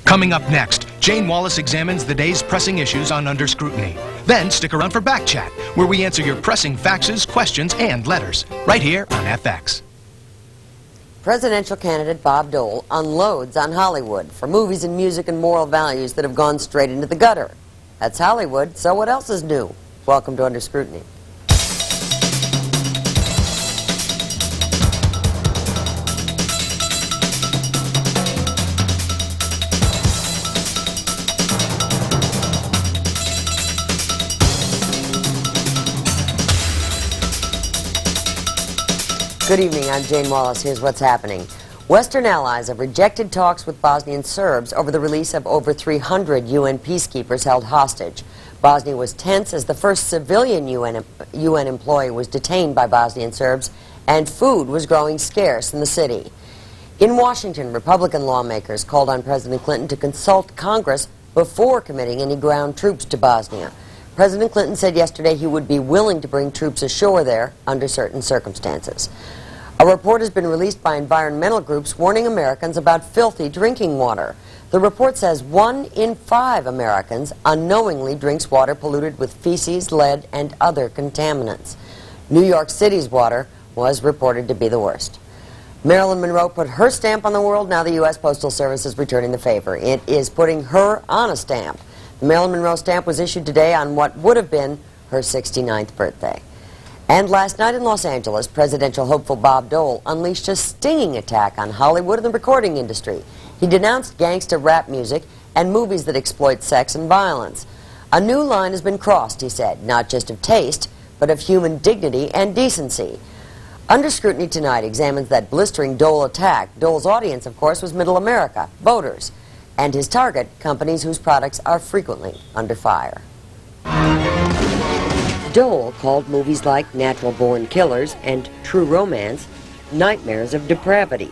Coming up next, Jane Wallace examines the day's pressing issues on Under Scrutiny. Then stick around for Back Chat, where we answer your pressing faxes, questions, and letters, right here on FX. Presidential candidate Bob Dole unloads on Hollywood for movies and music and moral values that have gone straight into the gutter. That's Hollywood, so what else is new? Welcome to Under Scrutiny. Good evening, I'm Jane Wallace. Here's what's happening. Western allies have rejected talks with Bosnian Serbs over the release of over 300 UN peacekeepers held hostage. Bosnia was tense as the first civilian UN employee was detained by Bosnian Serbs, and food was growing scarce in the city. In Washington, Republican lawmakers called on President Clinton to consult Congress before committing any ground troops to Bosnia. President Clinton said yesterday he would be willing to bring troops ashore there under certain circumstances. A report has been released by environmental groups warning Americans about filthy drinking water. The report says 1 in 5 Americans unknowingly drinks water polluted with feces, lead, and other contaminants. New York City's water was reported to be the worst. Marilyn Monroe put her stamp on the world. Now the U.S. Postal Service is returning the favor. It is putting her on a stamp. The Marilyn Monroe stamp was issued today on what would have been her 69th birthday. And last night in Los Angeles, presidential hopeful Bob Dole unleashed a stinging attack on Hollywood and the recording industry. He denounced gangsta rap music and movies that exploit sex and violence. A new line has been crossed, he said, not just of taste, but of human dignity and decency. Under Scrutiny tonight examines that blistering Dole attack. Dole's audience, of course, was middle America, voters. And his target, companies whose products are frequently under fire. Dole called movies like Natural Born Killers and True Romance nightmares of depravity.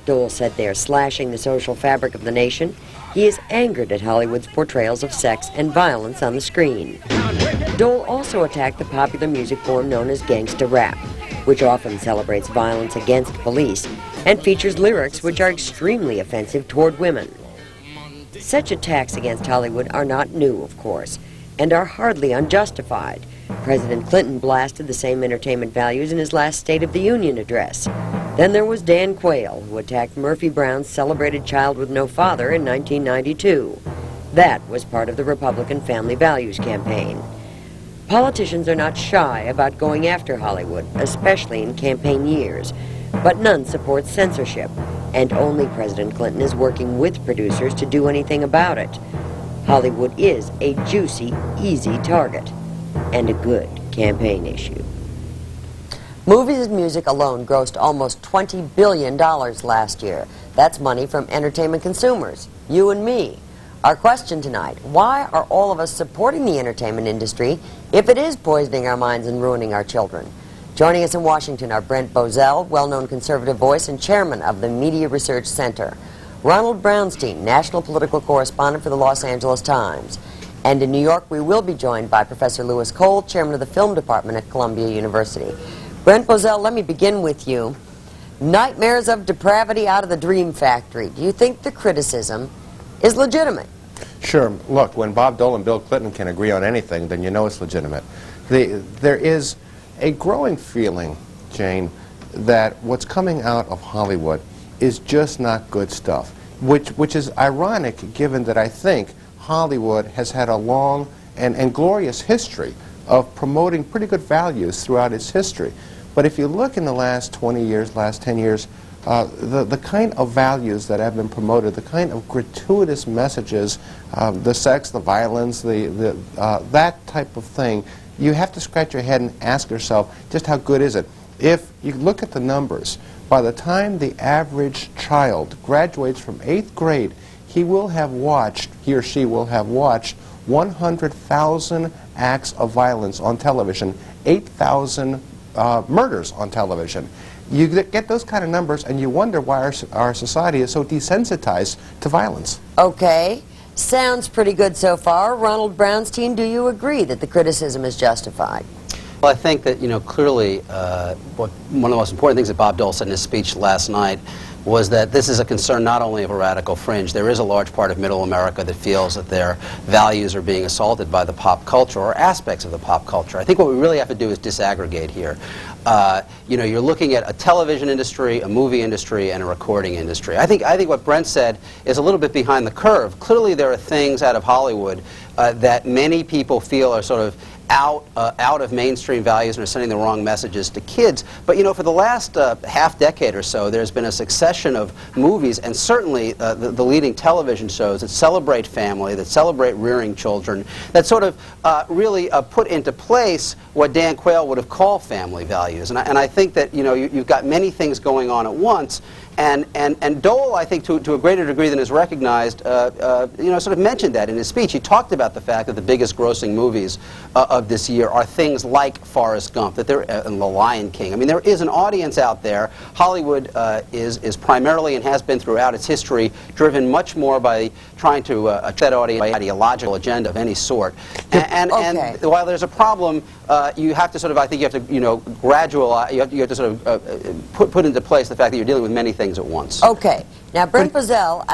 Dole said they are slashing the social fabric of the nation. He is angered at Hollywood's portrayals of sex and violence on the screen. Dole also attacked the popular music form known as gangsta rap, which often celebrates violence against police and features lyrics which are extremely offensive toward women. Such attacks against Hollywood are not new, of course, and are hardly unjustified. President Clinton blasted the same entertainment values in his last State of the Union address. Then there was Dan Quayle, who attacked Murphy Brown's celebrated Child with No Father in 1992. That was part of the Republican Family Values campaign. Politicians are not shy about going after Hollywood, especially in campaign years, but none support censorship, and only President Clinton is working with producers to do anything about it. Hollywood is a juicy, easy target, and a good campaign issue. Movies and music alone grossed almost $20 billion last year. That's money from entertainment consumers, you and me. Our question tonight, why are all of us supporting the entertainment industry if it is poisoning our minds and ruining our children? Joining us in Washington are Brent Bozell, well-known conservative voice and chairman of the Media Research Center, Ronald Brownstein, national political correspondent for the Los Angeles Times, and in New York we will be joined by Professor Louis Cole, chairman of the film department at Columbia University. Brent Bozell, let me begin with you. Nightmares of depravity out of the dream factory. Do you think the criticism is legitimate? Sure. Look, when Bob Dole and Bill Clinton can agree on anything, then you know it's legitimate. There is a growing feeling, Jane, that what's coming out of Hollywood is just not good stuff, which is ironic given that I think Hollywood has had a long and glorious history of promoting pretty good values throughout its history. But if you look in the last 20 years, last 10 years, the kind of values that have been promoted, the kind of gratuitous messages, the sex, the violence, that type of thing, you have to scratch your head and ask yourself, just how good is it? If you look at the numbers, by the time the average child graduates from 8th grade, he or she will have watched 100,000 acts of violence on television, 8,000 murders on television. You get those kind of numbers and you wonder why our society is so desensitized to violence. Okay. Sounds pretty good so far. Ronald Brownstein, do you agree that the criticism is justified? Well, I think that, clearly one of the most important things that Bob Dole said in his speech last night was that this is a concern not only of a radical fringe. There is a large part of middle America that feels that their values are being assaulted by the pop culture or aspects of the pop culture. I think what we really have to do is disaggregate here. You know, you're looking at a television industry, a movie industry, and a recording industry. I think what Brent said is a little bit behind the curve. Clearly there are things out of Hollywood that many people feel are sort of out of mainstream values and are sending the wrong messages to kids. But you know, for the last half decade or so, there's been a succession of movies, and certainly the leading television shows that celebrate family, that celebrate rearing children, that sort of really put into place what Dan Quayle would have called family values. And I think that, you know, you've got many things going on at once. And Dole, I think, to a greater degree than is recognized, you know, sort of mentioned that in his speech. He talked about the fact that the biggest grossing movies of this year are things like Forrest Gump, that they're, and The Lion King. I mean, there is an audience out there. Hollywood is primarily and has been throughout its history driven much more by trying to that audience by ideological agenda of any sort. And while there's a problem, you have to sort of, I think you have to, you know, you have to sort of put into place the fact that you're dealing with many things at once. Okay. Now, Brent Bozell,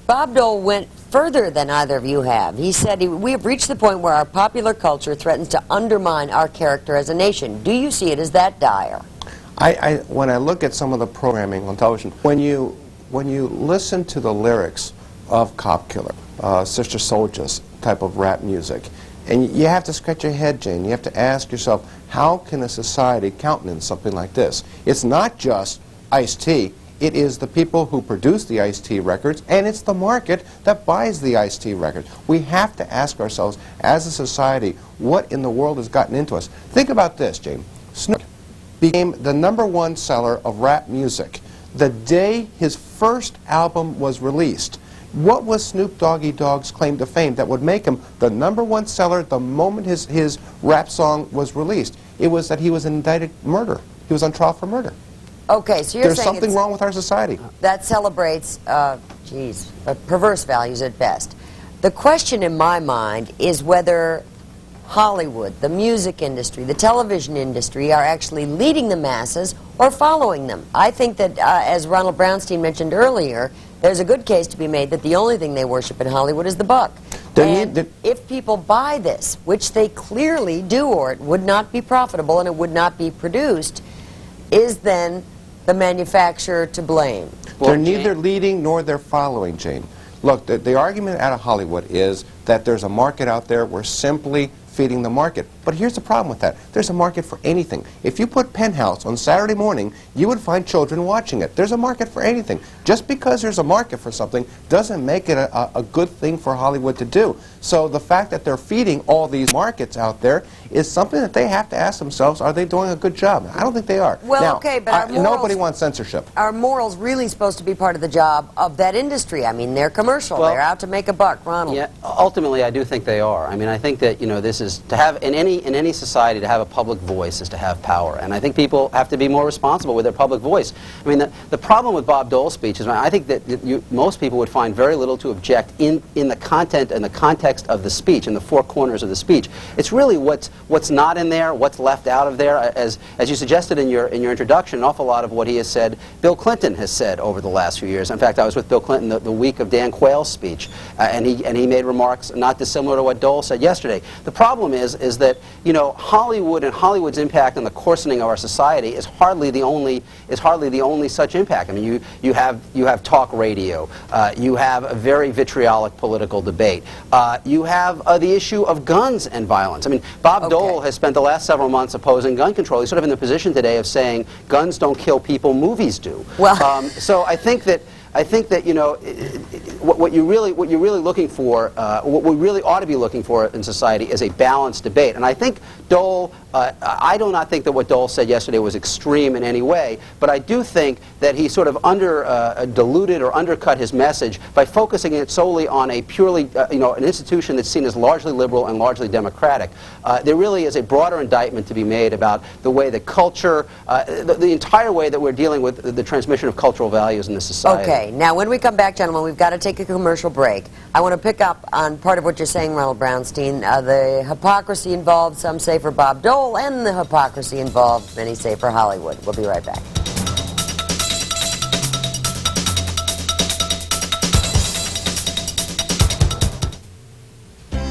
Bob Dole went further than either of you have. He said, we have reached the point where our popular culture threatens to undermine our character as a nation. Do you see it as that dire? When I look at some of the programming on television, when you listen to the lyrics of Cop Killer, Sister Soldiers type of rap music, and you have to scratch your head, Jane. You have to ask yourself, how can a society countenance something like this? It's not just Ice-T. It is the people who produce the Ice-T records, and it's the market that buys the Ice-T records. We have to ask ourselves, as a society, what in the world has gotten into us? Think about this, Jane. Snoop became the #1 seller of rap music the day his first album was released. What was Snoop Doggy Dogg's claim to fame that would make him the #1 seller the moment his rap song was released? It was that he was indicted murder. He was on trial for murder. Okay, so you're There's saying something wrong with our society. that celebrates, perverse values at best. The question in my mind is whether Hollywood, the music industry, the television industry are actually leading the masses or following them. I think that, as Ronald Brownstein mentioned earlier, there's a good case to be made that the only thing they worship in Hollywood is the buck. And if people buy this, which they clearly do, or it would not be profitable and it would not be produced, is then the manufacturer to blame? They're neither leading nor they're following, Jane. Look, the argument out of Hollywood is that there's a market out there. We're simply feeding the market. But here's the problem with that. There's a market for anything. If you put Penthouse on Saturday morning, you would find children watching it. There's a market for anything. Just because there's a market for something doesn't make it a good thing for Hollywood to do. So the fact that they're feeding all these markets out there is something that they have to ask themselves, are they doing a good job? I don't think they are. Well, now, okay, but nobody wants censorship. Are morals really supposed to be part of the job of that industry? I mean, they're commercial. Well, they're out to make a buck. Ronald? Yeah, ultimately, I do think they are. I mean, I think that, you know, this is to have in any society, to have a public voice is to have power, and I think people have to be more responsible with their public voice. I mean, the problem with Bob Dole's speech is, I think that most people would find very little to object in the content and the context of the speech, in the four corners of the speech. It's really what's not in there, what's left out of there. As you suggested in your introduction, an awful lot of what he has said, Bill Clinton has said over the last few years. In fact, I was with Bill Clinton the week of Dan Quayle's speech, and he made remarks not dissimilar to what Dole said yesterday. The problem is that, you know, Hollywood and Hollywood's impact on the coarsening of our society is hardly the only such impact. I mean, you have talk radio, you have a very vitriolic political debate, you have the issue of guns and violence. I mean, Bob Dole has spent the last several months opposing gun control. He's sort of in the position today of saying guns don't kill people, movies do. Well, so I think that you know what you're really looking for, what we really ought to be looking for in society is a balanced debate. And I think Dole, I do not think that what Dole said yesterday was extreme in any way, but I do think that he sort of diluted or undercut his message by focusing it solely on a purely, you know, an institution that's seen as largely liberal and largely democratic. There really is a broader indictment to be made about the way that culture, the entire way that we're dealing with the transmission of cultural values in this society. Okay, now when we come back, gentlemen, we've got to take a commercial break. I want to pick up on part of what you're saying, Ronald Brownstein, the hypocrisy involved, some say for Bob Dole, and the hypocrisy involved, many say for Hollywood. We'll be right back.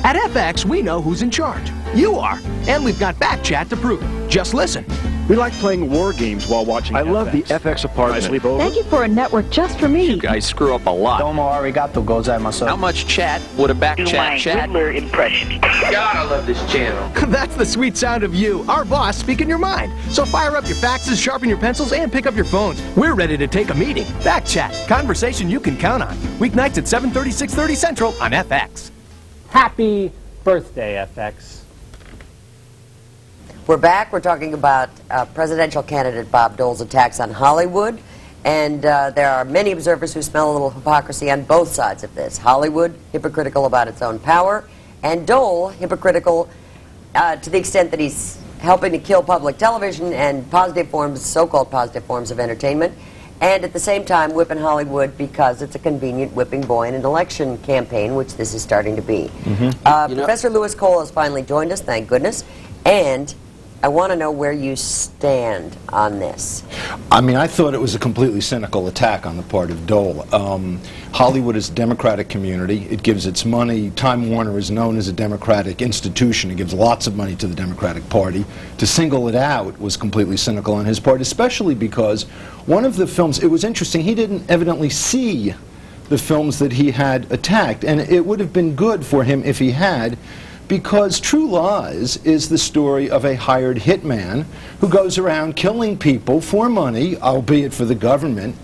At FX, we know who's in charge. You are. And we've got back chat to prove it. Just listen. We like playing war games while watching FX. I love the FX apartment. Sleep over? Thank you for a network just for me. You guys screw up a lot. Domo arigato gozaimasu. How much chat would a back chat chat? Riddler impression. God, I love this channel. That's the sweet sound of you, our boss, speaking your mind. So fire up your faxes, sharpen your pencils, and pick up your phones. We're ready to take a meeting. Back chat. Conversation you can count on. Weeknights at 7:30, 6:30 Central on FX. Happy birthday, FX. We're back. We're talking about presidential candidate Bob Dole's attacks on Hollywood. And there are many observers who smell a little hypocrisy on both sides of this. Hollywood, hypocritical about its own power, and Dole, hypocritical to the extent that he's helping to kill public television and positive forms, so-called positive forms of entertainment, and at the same time whipping Hollywood because it's a convenient whipping boy in an election campaign, which this is starting to be. Professor Lewis Cole has finally joined us, thank goodness, and I want to know where you stand on this. I mean, I thought it was a completely cynical attack on the part of Dole. Hollywood is a democratic community. It gives its money. Time Warner is known as a democratic institution. It gives lots of money to the Democratic Party. To single it out was completely cynical on his part, especially because one of the films, it was interesting, he didn't evidently see the films that he had attacked, and it would have been good for him if he had, because True Lies is the story of a hired hitman who goes around killing people for money, albeit for the government,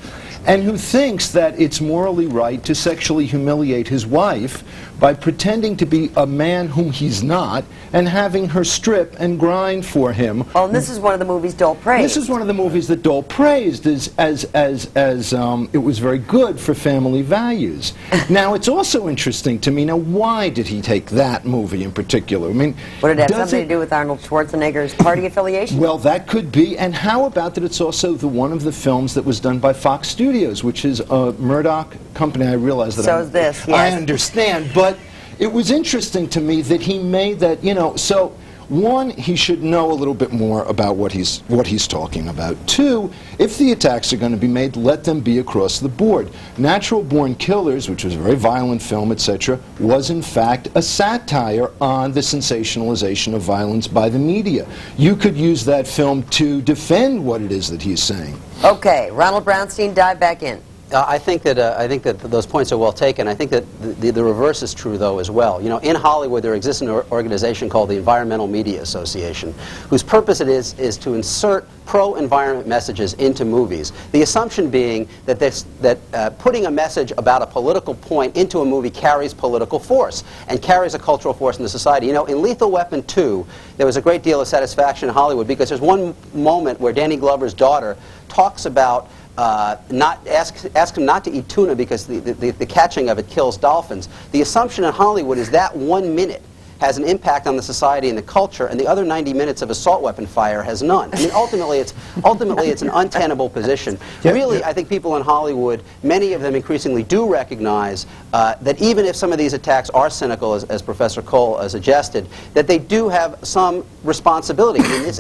and who thinks that it's morally right to sexually humiliate his wife by pretending to be a man whom he's not and having her strip and grind for him. Well, and this is one of the movies Dole praised. This is one of the movies that Dole praised as it was very good for family values. Now, it's also interesting to me, now why did he take that movie in particular? I mean, would it have something to do with Arnold Schwarzenegger's party affiliation? Well, that could be, and how about that it's also one of the films that was done by Fox Studios, which is a Murdoch company. I realize that so is this, yes. I understand, but it was interesting to me that he made that, you know, so one, he should know a little bit more about what he's talking about. Two, if the attacks are going to be made, let them be across the board. Natural Born Killers, which was a very violent film, etc., was in fact a satire on the sensationalization of violence by the media. You could use that film to defend what it is that he's saying. Okay, Ronald Brownstein, dive back in. I think that those points are well taken. I think that the reverse is true, though, as well. You know, in Hollywood, there exists an organization called the Environmental Media Association, whose purpose it is to insert pro-environment messages into movies. The assumption being that putting a message about a political point into a movie carries political force and carries a cultural force in the society. You know, in Lethal Weapon 2, there was a great deal of satisfaction in Hollywood because there's one moment where Danny Glover's daughter talks about ask him not to eat tuna because the catching of it kills dolphins. The assumption in Hollywood is that 1 minute has an impact on the society and the culture, and the other 90 minutes of assault weapon fire has none. I mean, ultimately it's an untenable position. Really, I think people in Hollywood, many of them increasingly do recognize that even if some of these attacks are cynical, as Professor Cole suggested, that they do have some responsibility. I mean, this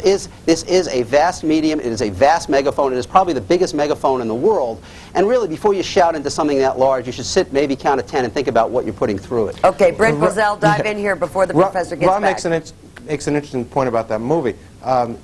is a vast medium. It is a vast megaphone. It is probably the biggest megaphone in the world. And really, before you shout into something that large, you should sit, maybe count to 10, and think about what you're putting through it. Okay, Brent Brazell, dive in here before the professor gets Ron back. makes an interesting point about that movie.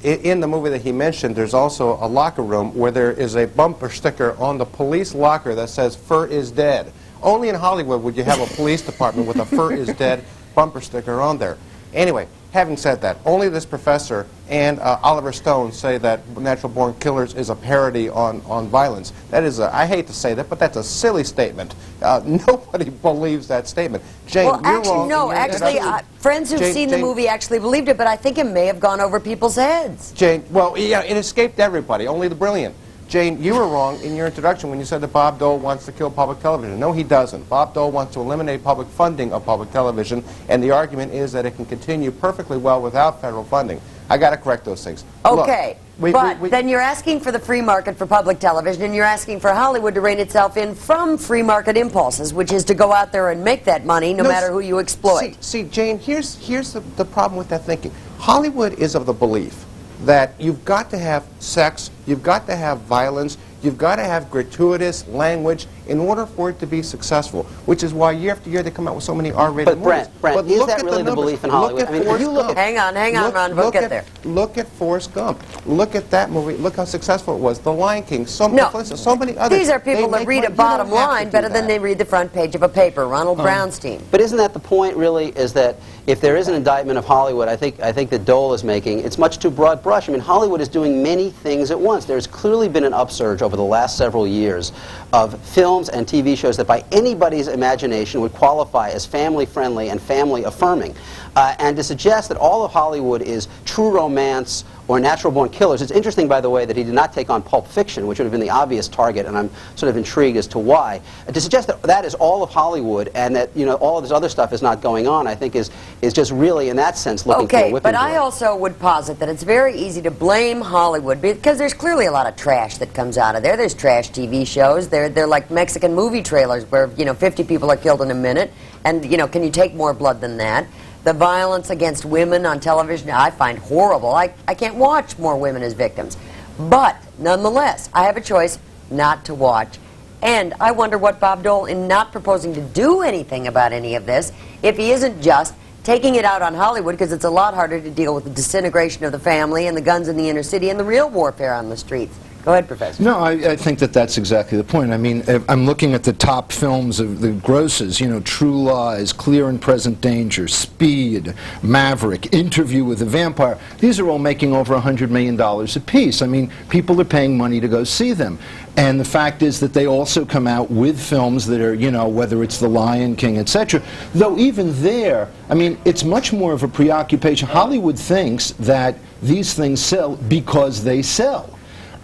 In the movie that he mentioned, there's also a locker room where there is a bumper sticker on the police locker that says, "Fur is dead." Only in Hollywood would you have a police department with a "Fur is dead" bumper sticker on there. Anyway, having said that, only this professor and Oliver Stone say that Natural Born Killers is a parody on violence. That is, I hate to say that, but that's a silly statement. Nobody believes that statement. Jane, well, you're actually, wrong. no. Actually, friends who've seen the movie actually believed it, but I think it may have gone over people's heads. Jane, well, yeah, it escaped everybody, only the brilliant. Jane, you were wrong in your introduction when you said that Bob Dole wants to kill public television. No, he doesn't. Bob Dole wants to eliminate public funding of public television, and the argument is that it can continue perfectly well without federal funding. I got to correct those things. Okay, but then you're asking for the free market for public television, and you're asking for Hollywood to rein itself in from free market impulses, which is to go out there and make that money no matter who you exploit. See, Jane, here's the problem with that thinking. Hollywood is of the belief that you've got to have sex You've got to have violence. You've got to have gratuitous language in order for it to be successful, which is why year after year they come out with so many R-rated movies. Brent, is that really the belief in Hollywood? I mean, if you look hang on, Ron, we'll get there. Look at Forrest Gump. Look at that movie. Look how successful it was. The Lion King. So many others. These are people that read a bottom line better than they read the front page of a paper. Ronald Brownstein. But isn't that the point, really, is that if there is an indictment of Hollywood, I think that Dole is making, it's much too broad brush. I mean, Hollywood is doing many things at once. There's clearly been an upsurge over the last several years of films and TV shows that by anybody's imagination would qualify as family-friendly and family-affirming. And to suggest that all of Hollywood is true romance or natural-born killers, it's interesting, by the way, that he did not take on Pulp Fiction, which would have been the obvious target, and I'm sort of intrigued as to why. To suggest that that is all of Hollywood and that, you know, all of this other stuff is not going on, I think is just really, in that sense, looking for a whipping but I boy. also would posit that it's very easy to blame Hollywood because there's clearly a lot of trash that comes out of there. There's trash TV shows. They're like Mexican movie trailers where, you know, 50 people are killed in a minute, and, you know, can you take more blood than that? The violence against women on television, I find horrible. I can't watch more women as victims. But, nonetheless, I have a choice not to watch. And I wonder what Bob Dole, in not proposing to do anything about any of this, if he isn't just taking it out on Hollywood, because it's a lot harder to deal with the disintegration of the family and the guns in the inner city and the real warfare on the streets. Go ahead, Professor. No, I think that that's exactly the point. I mean, I'm looking at the top films of the grosses, you know, True Lies, Clear and Present Danger, Speed, Maverick, Interview with a Vampire. These are all making over $100 million apiece. I mean, people are paying money to go see them. And the fact is that they also come out with films that are, you know, whether it's The Lion King, etc. Though even there, I mean, it's much more of a preoccupation. Hollywood thinks that these things sell because they sell.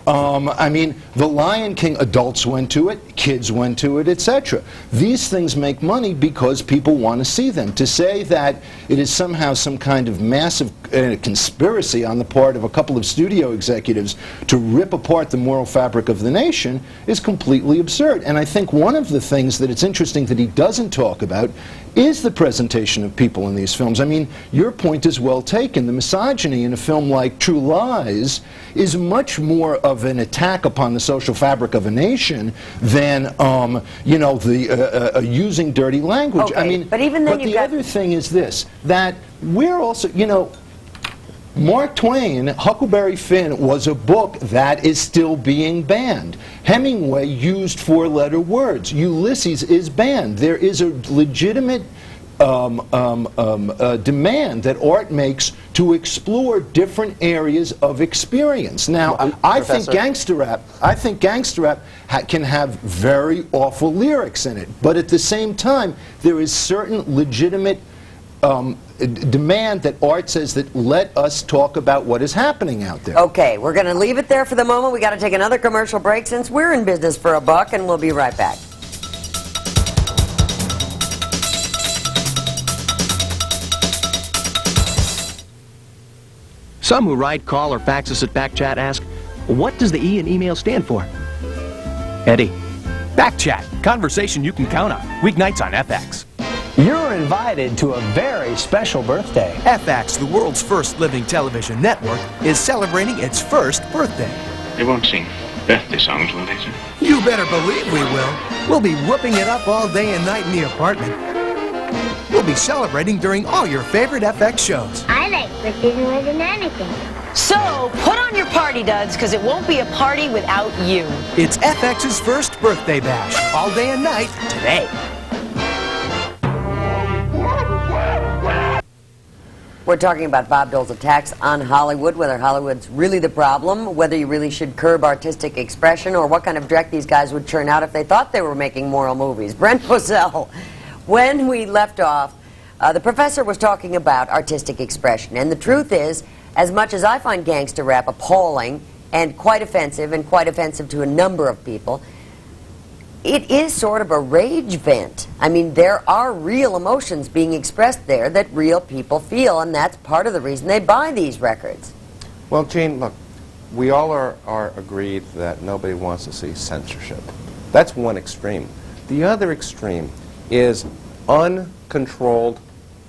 I mean, The Lion King, adults went to it, kids went to it, etc. These things make money because people want to see them. To say that it is somehow some kind of massive conspiracy on the part of a couple of studio executives to rip apart the moral fabric of the nation is completely absurd. And I think one of the things that it's interesting that he doesn't talk about is the presentation of people in these films. I mean, your point is well taken. The misogyny in a film like True Lies is much more of an attack upon the social fabric of a nation than, you know, the using dirty language. Okay, I mean, but even then the other thing is this, that we're also, you know, Mark Twain, Huckleberry Finn, was a book that is still being banned. Hemingway used four-letter words. Ulysses is banned. There is a legitimate demand that art makes to explore different areas of experience. Now, I think gangster rap can have very awful lyrics in it, but at the same time, there is certain legitimate demand that art says that let us talk about what is happening out there. Okay, we're going to leave it there for the moment. We got to take another commercial break since we're in business for a buck, and we'll be right back. Some who write, call, or fax us at Backchat ask, what does the E in email stand for? Eddie. Backchat, conversation you can count on. Weeknights on FX. You're invited to a very special birthday. FX, the world's first living television network, is celebrating its first birthday. They won't sing birthday songs, will they, sir? You better believe we will. We'll be whooping it up all day and night in the apartment. We'll be celebrating during all your favorite FX shows. I like birthdays more than anything. So, put on your party duds, because it won't be a party without you. It's FX's first birthday bash, all day and night, today. We're talking about Bob Dole's attacks on Hollywood, whether Hollywood's really the problem, whether you really should curb artistic expression, or what kind of dreck these guys would churn out if they thought they were making moral movies. Brent Bozell, when we left off, the professor was talking about artistic expression, and the truth is, as much as I find gangster rap appalling and quite offensive to a number of people, it is sort of a rage vent. I mean, there are real emotions being expressed there that real people feel, and that's part of the reason they buy these records. Well, Gene, look, we all are agreed that nobody wants to see censorship. That's one extreme. The other extreme is uncontrolled,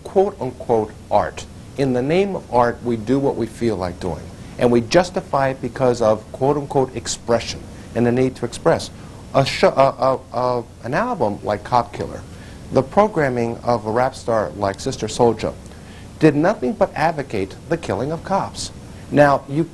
quote-unquote, art. In the name of art, we do what we feel like doing. and we justify it because of quote-unquote expression and the need to express. An album like Cop Killer, the programming of a rap star like Sister Souljah, did nothing but advocate the killing of cops. Now, you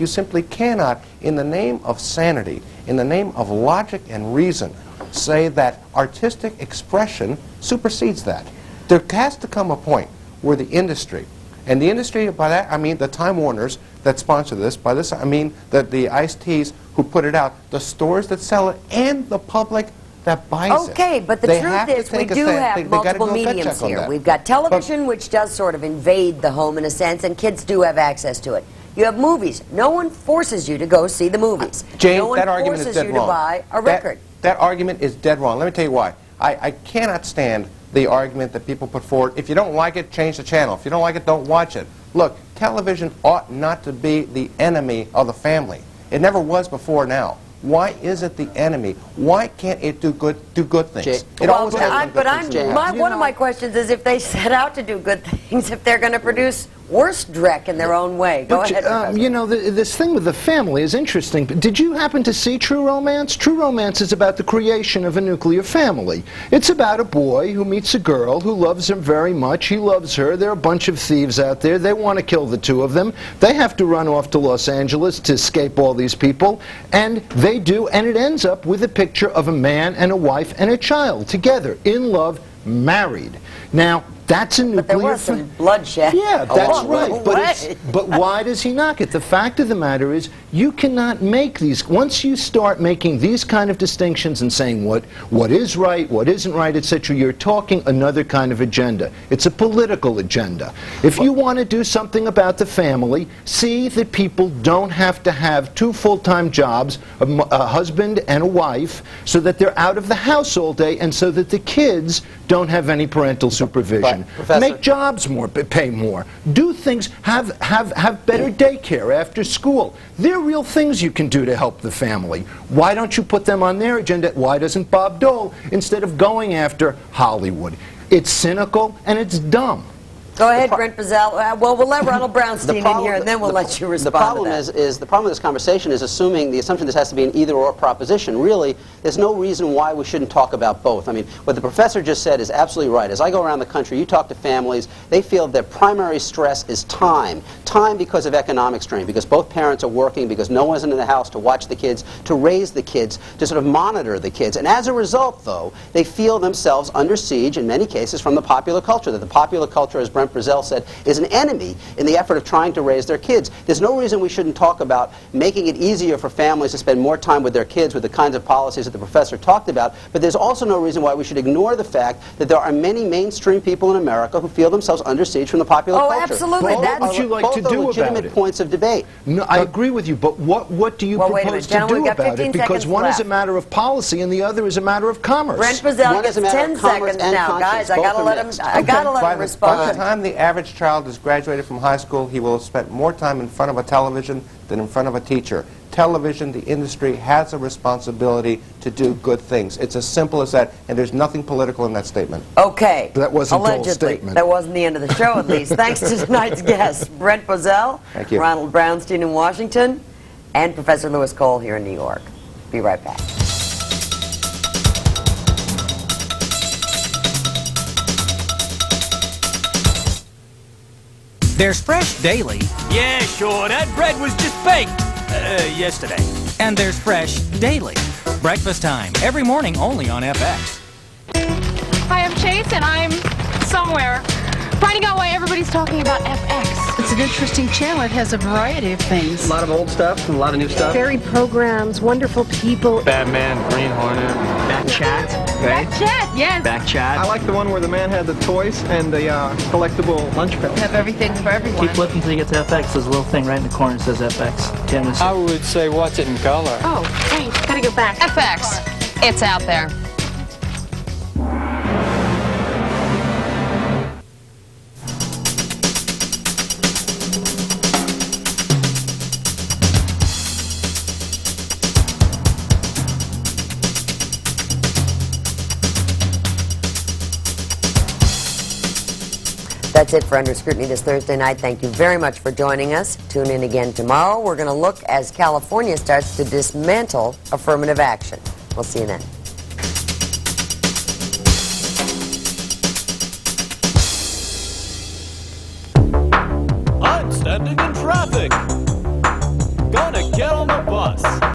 simply cannot, in the name of sanity, in the name of logic and reason, say that artistic expression supersedes that. There has to come a point where the industry, and the industry, by that I mean the Time Warners that sponsor this, by this I mean the Ice-T's who put it out, the stores that sell it, and the public that buys it. Okay, but the truth is we do have multiple mediums here. We've got television, which does sort of invade the home in a sense, and kids do have access to it. You have movies. No one forces you to go see the movies. Jane, no one that argument is dead wrong. forces you to buy a record. That argument is dead wrong. Let me tell you why. I cannot stand the argument that people put forward. If you don't like it, change the channel. If you don't like it, don't watch it. Look, television ought not to be the enemy of the family. It never was before now. Why is it the enemy? Why can't it do good things? It always has done good things. One of my questions is if they set out to do good things, if they're going to produce worse dreck in their own way. Go ahead. You know, this thing with the family is interesting. Did you happen to see True Romance? True Romance is about the creation of a nuclear family. It's about a boy who meets a girl who loves him very much. He loves her. There are a bunch of thieves out there. They want to kill the two of them. They have to run off to Los Angeles to escape all these people, and they do, and it ends up with a picture of a man and a wife and a child together, in love, married. Now, that's a nuclear... But there was some bloodshed. Yeah, that's right. But why does he knock it? The fact of the matter is, you cannot make these... Once you start making these kind of distinctions and saying what is right, what isn't right, etc., you're talking another kind of agenda. It's a political agenda. If you want to do something about the family, see that people don't have to have two full-time jobs, a husband and a wife, so that they're out of the house all day, and so that the kids don't have any parental supervision. Make jobs more, pay more. Do things, have better daycare after school. They're real things you can do to help the family. Why don't you put them on their agenda? Why doesn't Bob Dole, instead of going after Hollywood? It's cynical and it's dumb. Go ahead, Brent Bazell. Well, we'll let Ronald Brownstein in here, and then we'll let you respond. The problem the problem with this conversation is the assumption this has to be an either-or proposition. Really, there's no reason why we shouldn't talk about both. I mean, what the professor just said is absolutely right. As I go around the country, you talk to families, they feel their primary stress is time. Time because of economic strain, because both parents are working, because no one's in the house to watch the kids, to raise the kids, to sort of monitor the kids. And as a result, though, they feel themselves under siege in many cases from the popular culture, that the popular culture, as Brent Brazell said, is an enemy in the effort of trying to raise their kids. There's no reason we shouldn't talk about making it easier for families to spend more time with their kids with the kinds of policies that the professor talked about, but there's also no reason why we should ignore the fact that there are many mainstream people in America who feel themselves under siege from the popular culture. Oh, absolutely. What would you like to do about it? Legitimate points of debate. No, I agree with you, but what do you propose to do about it? Because one is a matter of policy and the other is a matter of commerce. Brent Brazell gets 10 seconds now, guys. I gotta let him respond. By the time the average child is graduated from high school, he will have spent more time in front of a television than in front of a teacher. Television, the industry, has a responsibility to do good things. It's as simple as that, and there's nothing political in that statement. Okay. That wasn't Allegedly. Dole's statement. That wasn't the end of the show, at least. Thanks to tonight's guests, Brent Brazell, Thank you. Ronald Brownstein in Washington, and Professor Lewis Cole here in New York. Be right back. There's fresh daily. Yeah, sure. That bread was just baked yesterday. And there's fresh daily. Breakfast time, every morning only on FX. Hi, I'm Chase, and I'm somewhere finding out why everybody's talking about FX. It's an interesting channel. It has a variety of things. A lot of old stuff and a lot of new stuff. Varied programs, wonderful people. Batman, Green Hornet. Back Chat. Back Chat, yes. Back Chat. I like the one where the man had the toys and the collectible lunch pail. Have everything for everyone. Keep flipping until you get to FX. There's a little thing right in the corner that says FX. I would say watch it in color. Oh, wait, gotta go back. FX, it's out there. That's it for Under Scrutiny this Thursday night. Thank you very much for joining us. Tune in again tomorrow. We're going to look as California starts to dismantle affirmative action. We'll see you then. I'm standing in traffic.